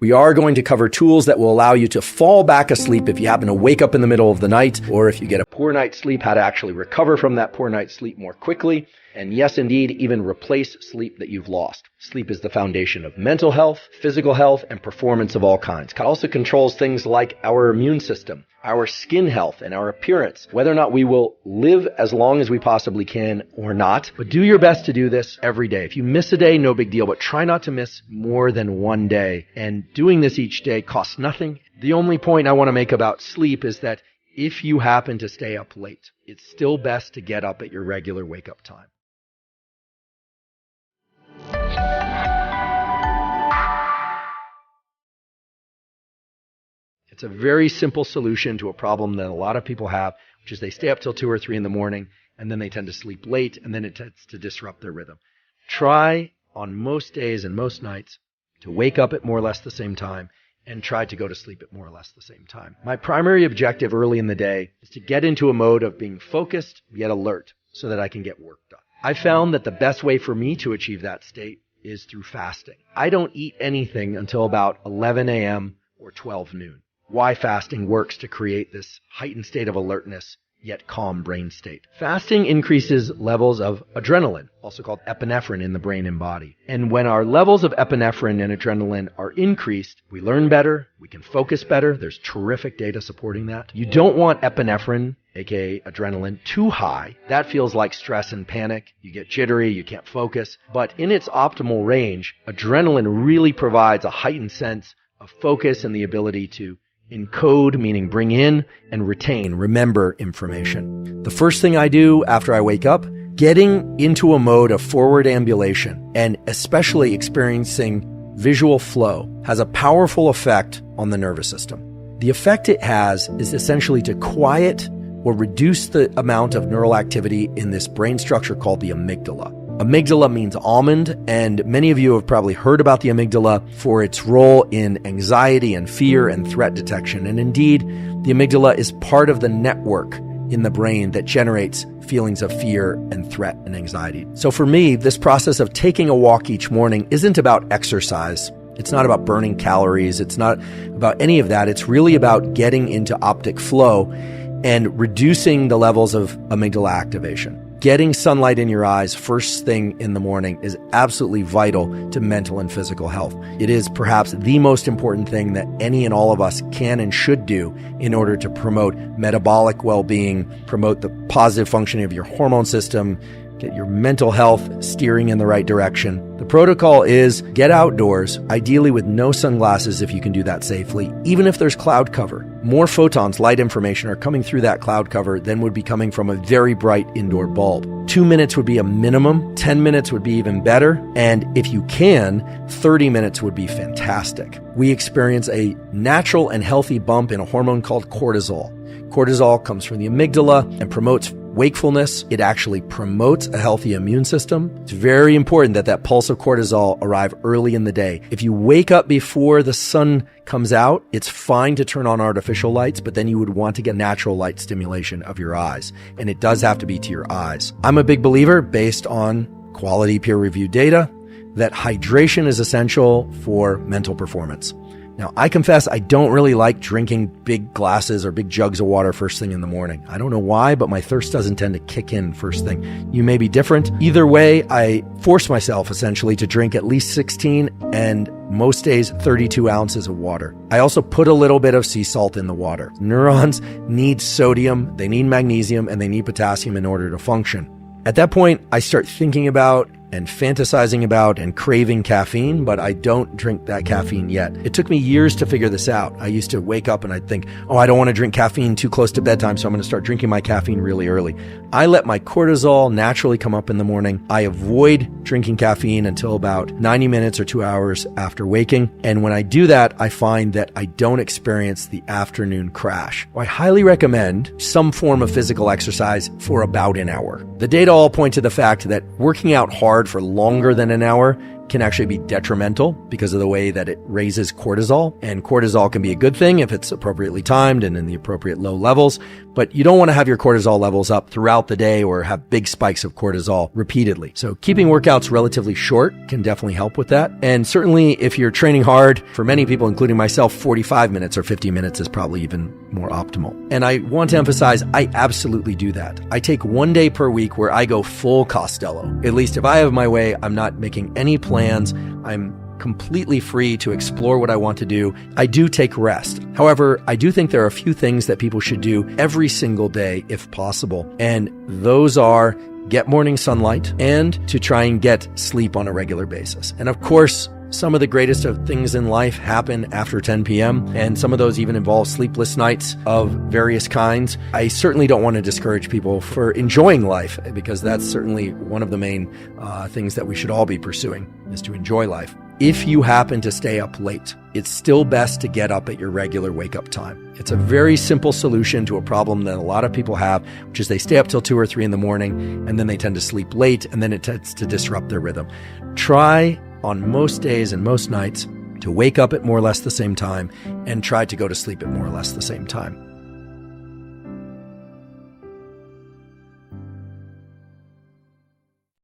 We are going to cover tools that will allow you to fall back asleep if you happen to wake up in the middle of the night, or if you get a poor night's sleep, how to actually recover from that poor night's sleep more quickly. And yes, indeed, even replace sleep that you've lost. Sleep is the foundation of mental health, physical health, and performance of all kinds. It also controls things like our immune system, our skin health, and our appearance, whether or not we will live as long as we possibly can or not. But do your best to do this every day. If you miss a day, no big deal, but try not to miss more than one day. And doing this each day costs nothing. The only point I want to make about sleep is that if you happen to stay up late, it's still best to get up at your regular wake-up time. It's a very simple solution to a problem that a lot of people have, which is they stay up till 2 or 3 in the morning, and then they tend to sleep late, and then it tends to disrupt their rhythm. Try on most days and most nights to wake up at more or less the same time, and try to go to sleep at more or less the same time. My primary objective early in the day is to get into a mode of being focused yet alert so that I can get work done. I found that the best way for me to achieve that state is through fasting. I don't eat anything until about 11 a.m. or 12 noon. Why fasting works to create this heightened state of alertness, yet calm brain state. Fasting increases levels of adrenaline, also called epinephrine, in the brain and body. And when our levels of epinephrine and adrenaline are increased, we learn better, we can focus better. There's terrific data supporting that. You don't want epinephrine, aka adrenaline, too high. That feels like stress and panic. You get jittery, you can't focus. But in its optimal range, adrenaline really provides a heightened sense of focus and the ability to encode, meaning bring in, and retain, remember information. The first thing I do after I wake up, getting into a mode of forward ambulation, and especially experiencing visual flow, has a powerful effect on the nervous system. The effect it has is essentially to quiet or reduce the amount of neural activity in this brain structure called the amygdala. Amygdala means almond, and many of you have probably heard about the amygdala for its role in anxiety and fear and threat detection. And indeed, the amygdala is part of the network in the brain that generates feelings of fear and threat and anxiety. So for me, this process of taking a walk each morning isn't about exercise. It's not about burning calories. It's not about any of that. It's really about getting into optic flow and reducing the levels of amygdala activation. Getting sunlight in your eyes first thing in the morning is absolutely vital to mental and physical health. It is perhaps the most important thing that any and all of us can and should do in order to promote metabolic well-being, promote the positive functioning of your hormone system, get your mental health steering in the right direction. The protocol is get outdoors, ideally with no sunglasses if you can do that safely, even if there's cloud cover. More photons, light information, are coming through that cloud cover than would be coming from a very bright indoor bulb. 2 minutes would be a minimum, 10 minutes would be even better, and if you can, 30 minutes would be fantastic. We experience a natural and healthy bump in a hormone called cortisol. Cortisol comes from the amygdala and promotes wakefulness. It actually promotes a healthy immune system. It's very important that that pulse of cortisol arrive early in the day. If you wake up before the sun comes out, it's fine to turn on artificial lights, but then you would want to get natural light stimulation of your eyes. And it does have to be to your eyes. I'm a big believer, based on quality peer-reviewed data, that hydration is essential for mental performance. Now, I confess I don't really like drinking big glasses or big jugs of water first thing in the morning. I don't know why, but my thirst doesn't tend to kick in first thing. You may be different. Either way, I force myself essentially to drink at least 16 and most days 32 ounces of water. I also put a little bit of sea salt in the water. Neurons need sodium, they need magnesium, and they need potassium in order to function. At that point, I start thinking about and fantasizing about and craving caffeine, but I don't drink that caffeine yet. It took me years to figure this out. I used to wake up and I'd think, I don't want to drink caffeine too close to bedtime, so I'm going to start drinking my caffeine really early. I let my cortisol naturally come up in the morning. I avoid drinking caffeine until about 90 minutes or 2 hours after waking. And when I do that, I find that I don't experience the afternoon crash. I highly recommend some form of physical exercise for about an hour. The data all point to the fact that working out hard for longer than an hour can actually be detrimental because of the way that it raises cortisol. And cortisol can be a good thing if it's appropriately timed and in the appropriate low levels. But you don't want to have your cortisol levels up throughout the day or have big spikes of cortisol repeatedly. So keeping workouts relatively short can definitely help with that. And certainly if you're training hard, for many people, including myself, 45 minutes or 50 minutes is probably even more optimal. And I want to emphasize, I absolutely do that. I take 1 day per week where I go full Costello. At least if I have my way, I'm not making any plans. I'm completely free to explore what I want to do. I do take rest. However, I do think there are a few things that people should do every single day if possible. And those are get morning sunlight and to try and get sleep on a regular basis. And of course, some of the greatest of things in life happen after 10 p.m., and some of those even involve sleepless nights of various kinds. I certainly don't want to discourage people for enjoying life, because that's certainly one of the main things that we should all be pursuing, is to enjoy life. If you happen to stay up late, it's still best to get up at your regular wake-up time. It's a very simple solution to a problem that a lot of people have, which is they stay up till 2 or 3 in the morning, and then they tend to sleep late, and then it tends to disrupt their rhythm. Try on most days and most nights to wake up at more or less the same time and try to go to sleep at more or less the same time.